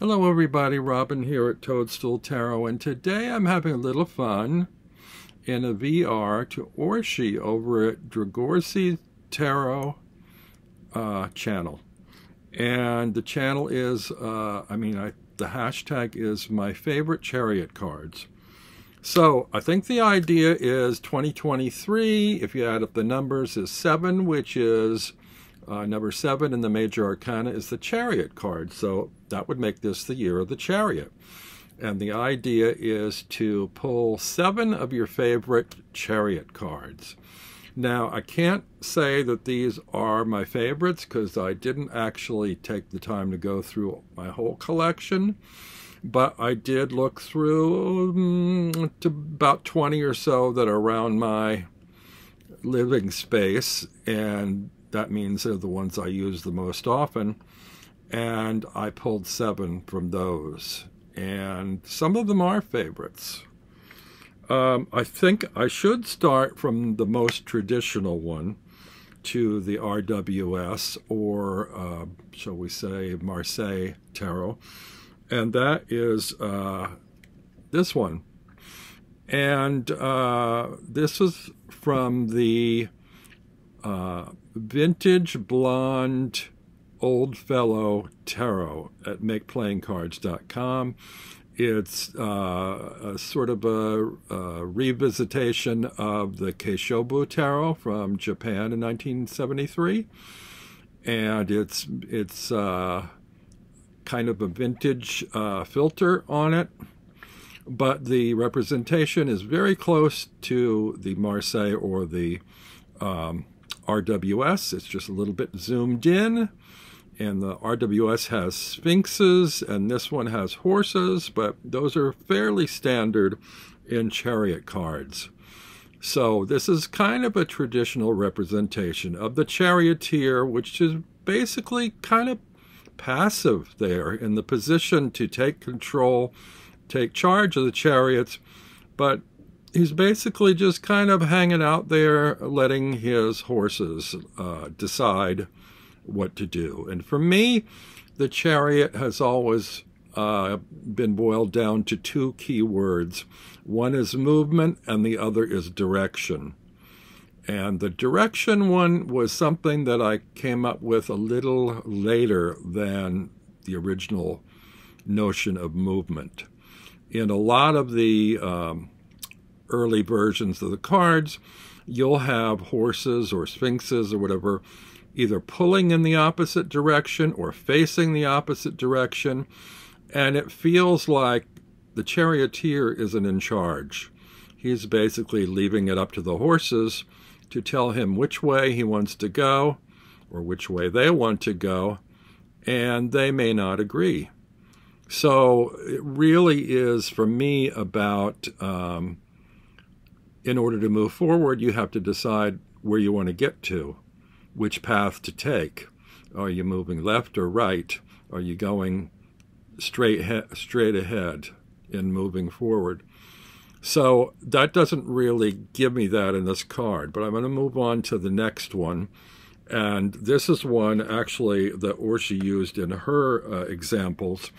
Hello everybody, Robin here at Toadstool Tarot, and today I'm having a little fun in a VR to Orsi over at Dragorsi Tarot channel. And the channel is, the hashtag is my favorite Chariot cards. So I think the idea is 2023, if you add up the numbers, is 7, which is number 7 in the Major Arcana is the Chariot card. So that would make this the year of the Chariot. And the idea is to pull 7 of your favorite Chariot cards. Now, I can't say that these are my favorites because I didn't actually take the time to go through my whole collection. But I did look through to about 20 or so that are around my living space, and that means they're the ones I use the most often. And I pulled 7 from those, and some of them are favorites. I think I should start from the most traditional one to the RWS, or shall we say Marseille Tarot, and that is this one. And this is from the Vintage Blonde Old Fellow Tarot at MakePlayingCards.com. It's a sort of a revisitation of the Keishobu Tarot from Japan in 1973, and it's kind of a vintage filter on it, but the representation is very close to the Marseille or the RWS. It's just a little bit zoomed in, and the RWS has sphinxes and this one has horses, but those are fairly standard in Chariot cards. So this is kind of a traditional representation of the charioteer, which is basically kind of passive there in the position to take control, take charge of the chariots, but he's basically just kind of hanging out there, letting his horses decide what to do. And for me, the Chariot has always been boiled down to 2 key words. One is movement and the other is direction. And the direction one was something that I came up with a little later than the original notion of movement. In a lot of the early versions of the cards, you'll have horses or sphinxes or whatever either pulling in the opposite direction or facing the opposite direction, and it feels like the charioteer isn't in charge. He's basically leaving it up to the horses to tell him which way he wants to go or which way they want to go, and they may not agree. So it really is, for me, about in order to move forward, you have to decide where you want to get to, which path to take. Are you moving left or right? Are you going straight ahead in moving forward? So that doesn't really give me that in this card, but I'm going to move on to the next one. And this is one actually that Orsi used in her examples.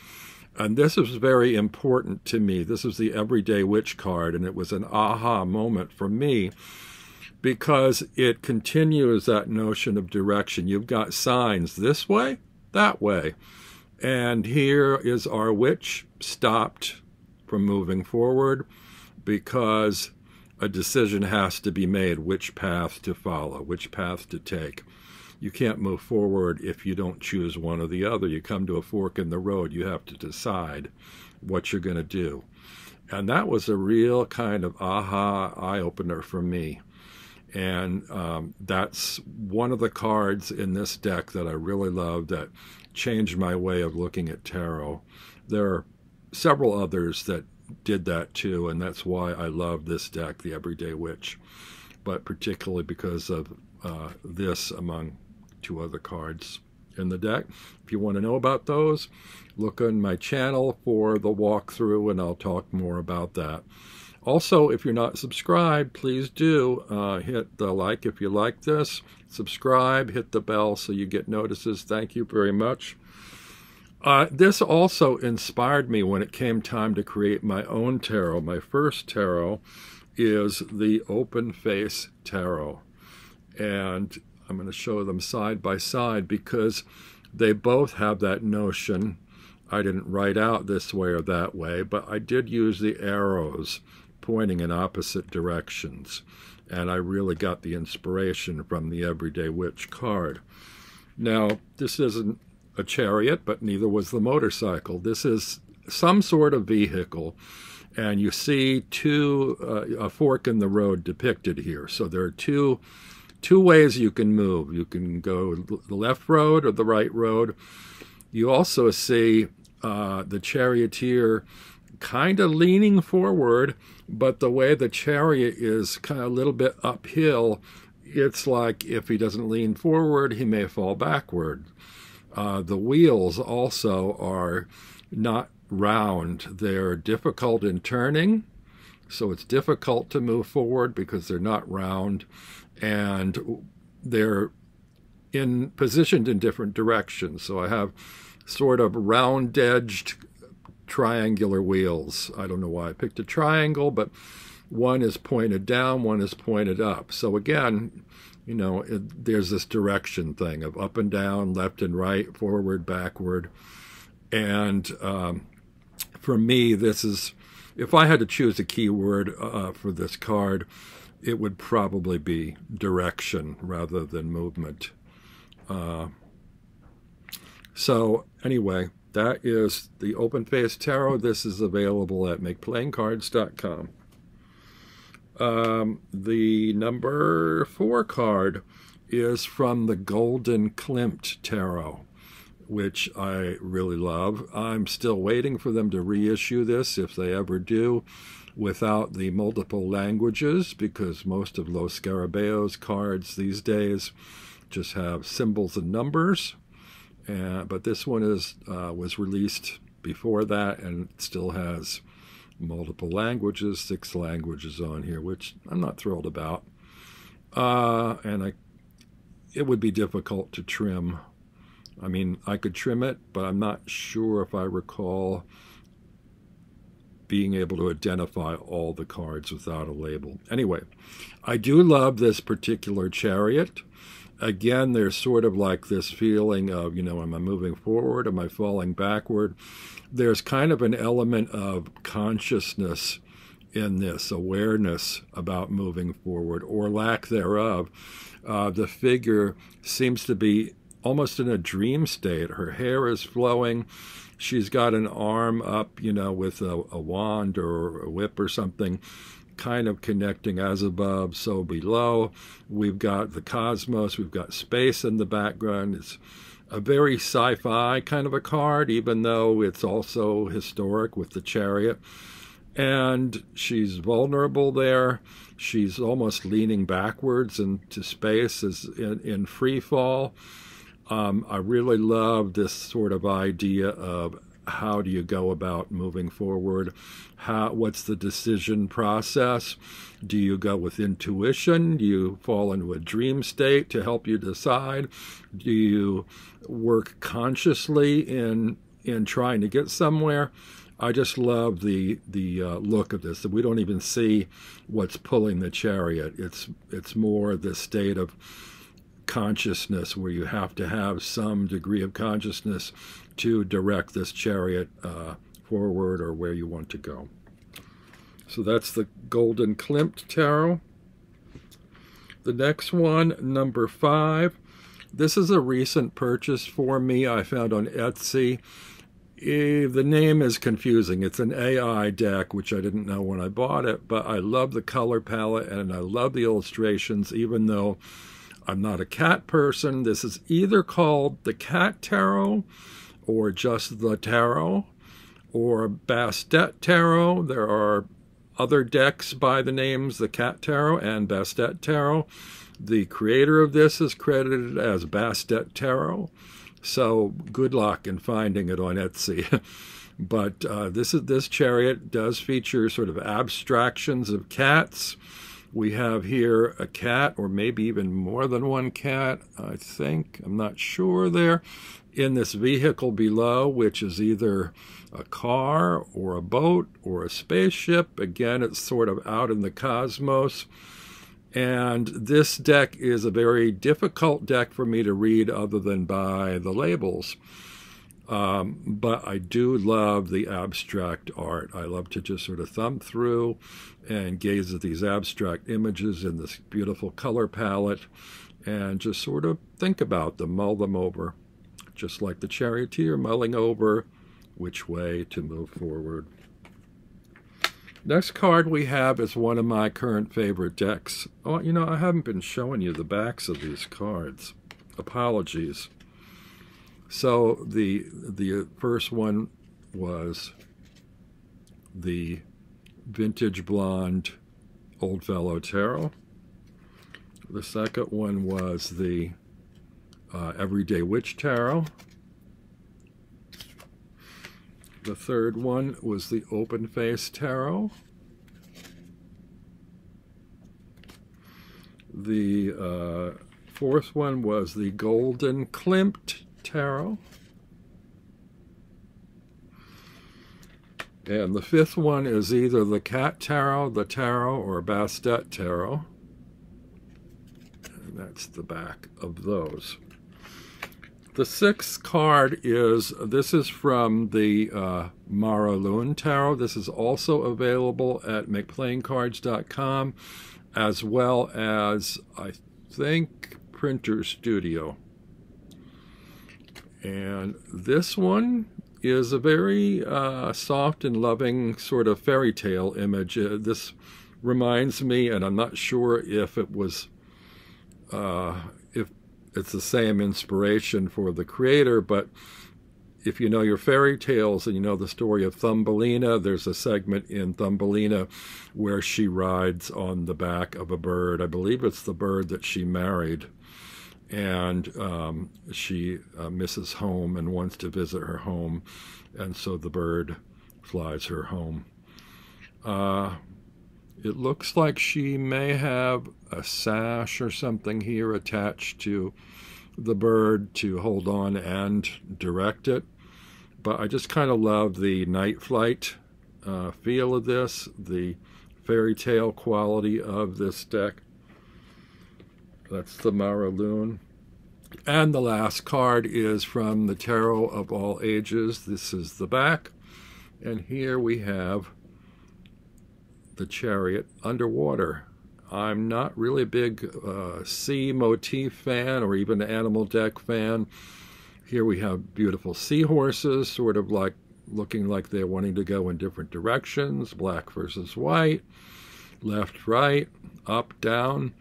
And this is very important to me. This is the Everyday Witch card, and it was an aha moment for me because it continues that notion of direction. You've got signs this way, that way. And here is our witch stopped from moving forward because a decision has to be made, which path to follow, which path to take. You can't move forward if you don't choose one or the other. You come to a fork in the road. You have to decide what you're going to do. And that was a real kind of aha eye-opener for me. And that's one of the cards in this deck that I really love that changed my way of looking at tarot. There are several others that did that too, and that's why I love this deck, the Everyday Witch, but particularly because of this among 2 other cards in the deck. If you want to know about those, look on my channel for the walkthrough, and I'll talk more about that. Also, if you're not subscribed, please do hit the like if you like this. Subscribe, hit the bell so you get notices. Thank you very much. This also inspired me when it came time to create my own tarot. My first tarot is the Open Face Tarot. And I'm going to show them side by side because they both have that notion. I didn't write out this way or that way, but I did use the arrows pointing in opposite directions. And I really got the inspiration from the Everyday Witch card. Now, this isn't a chariot, but neither was the motorcycle. This is some sort of vehicle, and you see a fork in the road depicted here. So there are two ways you can move. You can go the left road or the right road. You also see the charioteer kind of leaning forward, but the way the chariot is kind of a little bit uphill, it's like if he doesn't lean forward, he may fall backward. The wheels also are not round. They're difficult in turning, so it's difficult to move forward because they're not round, and they're positioned in different directions. So I have sort of round-edged triangular wheels. I don't know why I picked a triangle, but one is pointed down, one is pointed up. So again, you know, there's this direction thing of up and down, left and right, forward, backward. And for me, this is, if I had to choose a keyword for this card, it would probably be direction rather than movement. So anyway, that is the Open Face Tarot. This is available at makeplayingcards.com. The number 4 card is from the Golden Klimt Tarot, which I really love. I'm still waiting for them to reissue this, if they ever do, without the multiple languages, because most of Los Scarabaeo's cards these days just have symbols and numbers. But this one was released before that, and it still has multiple languages, 6 languages on here, which I'm not thrilled about. And it would be difficult to trim. I mean, I could trim it, but I'm not sure if I recall being able to identify all the cards without a label. Anyway, I do love this particular chariot. Again, there's sort of like this feeling of, you know, am I moving forward? Am I falling backward? There's kind of an element of consciousness in this, awareness about moving forward, or lack thereof. The figure seems to be almost in a dream state. Her hair is flowing. She's got an arm up, you know, with a wand or a whip or something, kind of connecting as above, so below. We've got the cosmos, we've got space in the background. It's a very sci-fi kind of a card, even though it's also historic with the chariot. And she's vulnerable there. She's almost leaning backwards into space as in free fall. I really love this sort of idea of how do you go about moving forward? What's the decision process? Do you go with intuition? Do you fall into a dream state to help you decide? Do you work consciously in trying to get somewhere? I just love the look of this. We don't even see what's pulling the chariot. It's more the state of consciousness where you have to have some degree of consciousness to direct this chariot forward or where you want to go. So that's the Golden Klimt Tarot. The next one, number 5. This is a recent purchase for me. I found on Etsy. The name is confusing. It's an AI deck, which I didn't know when I bought it, but I love the color palette and I love the illustrations, even though I'm not a cat person. This is either called the Cat Tarot or just the Tarot or Bastet Tarot. There are other decks by the names the Cat Tarot and Bastet Tarot. The creator of this is credited as Bastet Tarot. So good luck in finding it on Etsy. But this chariot does feature sort of abstractions of cats. We have here a cat, or maybe even more than one cat, I think. I'm not sure there. In this vehicle below, which is either a car or a boat or a spaceship. Again, it's sort of out in the cosmos. And this deck is a very difficult deck for me to read other than by the labels. But I do love the abstract art. I love to just sort of thumb through and gaze at these abstract images in this beautiful color palette and just sort of think about them, mull them over, just like the charioteer mulling over which way to move forward. Next card we have is one of my current favorite decks. Oh, you know, I haven't been showing you the backs of these cards. Apologies. So the first one was the Vintage Blonde Oldfellow Tarot. The second one was the Everyday Witch Tarot. The third one was the Open Face Tarot. The fourth one was the Golden Klimt Tarot. And the fifth one is either the Cat Tarot, the Tarot, or Bastet Tarot. And that's the back of those. The sixth card is, this is from the Maraloon Tarot. This is also available at McPlainCards.com, as well as, I think, Printer Studio. And this one is a very soft and loving sort of fairy tale image. This reminds me, and I'm not sure if it was, if it's the same inspiration for the creator, but if you know your fairy tales and you know the story of Thumbelina, there's a segment in Thumbelina where she rides on the back of a bird. I believe it's the bird that she married. And she misses home and wants to visit her home, and so the bird flies her home. It looks like she may have a sash or something here attached to the bird to hold on and direct it, but I just kind of love the night flight feel of this, the fairy tale quality of this deck. That's the Maraloon. And the last card is from the Tarot of All Ages. This is the back. And here we have the Chariot underwater. I'm not really a big sea motif fan or even an animal deck fan. Here we have beautiful seahorses, sort of like looking like they're wanting to go in different directions, black versus white, left, right, up, down.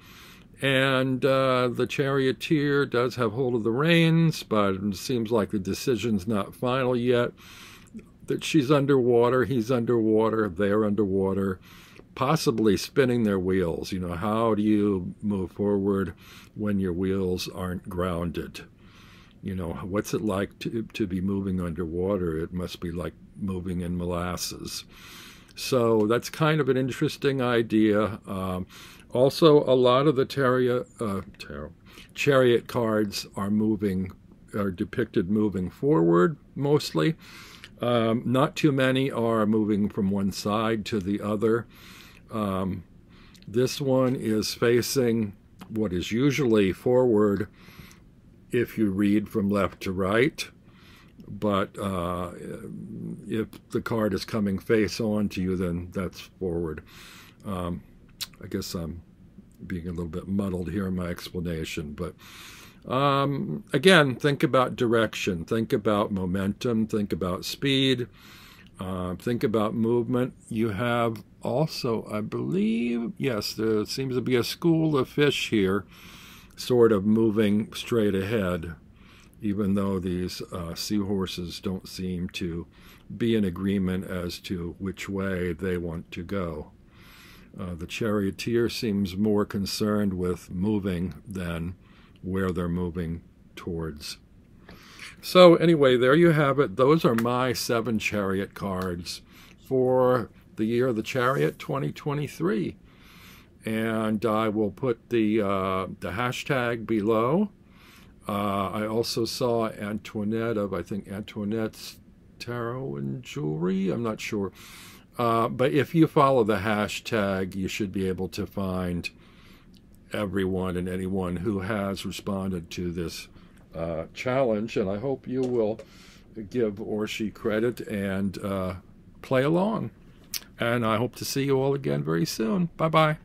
And the charioteer does have hold of the reins, but it seems like the decision's not final yet. That she's underwater, he's underwater, they're underwater, possibly spinning their wheels. You know, how do you move forward when your wheels aren't grounded? You know, what's it like to be moving underwater? It must be like moving in molasses. So that's kind of an interesting idea. Also, a lot of the chariot cards are depicted moving forward, mostly. Not too many are moving from one side to the other. This one is facing what is usually forward if you read from left to right. But if the card is coming face on to you, then that's forward. I guess I'm being a little bit muddled here in my explanation, but again, think about direction, think about momentum, think about speed, think about movement. You have also, I believe, yes, there seems to be a school of fish here, sort of moving straight ahead, even though these seahorses don't seem to be in agreement as to which way they want to go. The charioteer seems more concerned with moving than where they're moving towards. So anyway, there you have it. Those are my 7 chariot cards for the year of the Chariot 2023. and I will put the hashtag below. I also saw Antoinette of, I think, Antoinette's Tarot and Jewelry. I'm not sure. But if you follow the hashtag, you should be able to find everyone and anyone who has responded to this challenge. And I hope you will give Orsi credit and play along. And I hope to see you all again very soon. Bye-bye.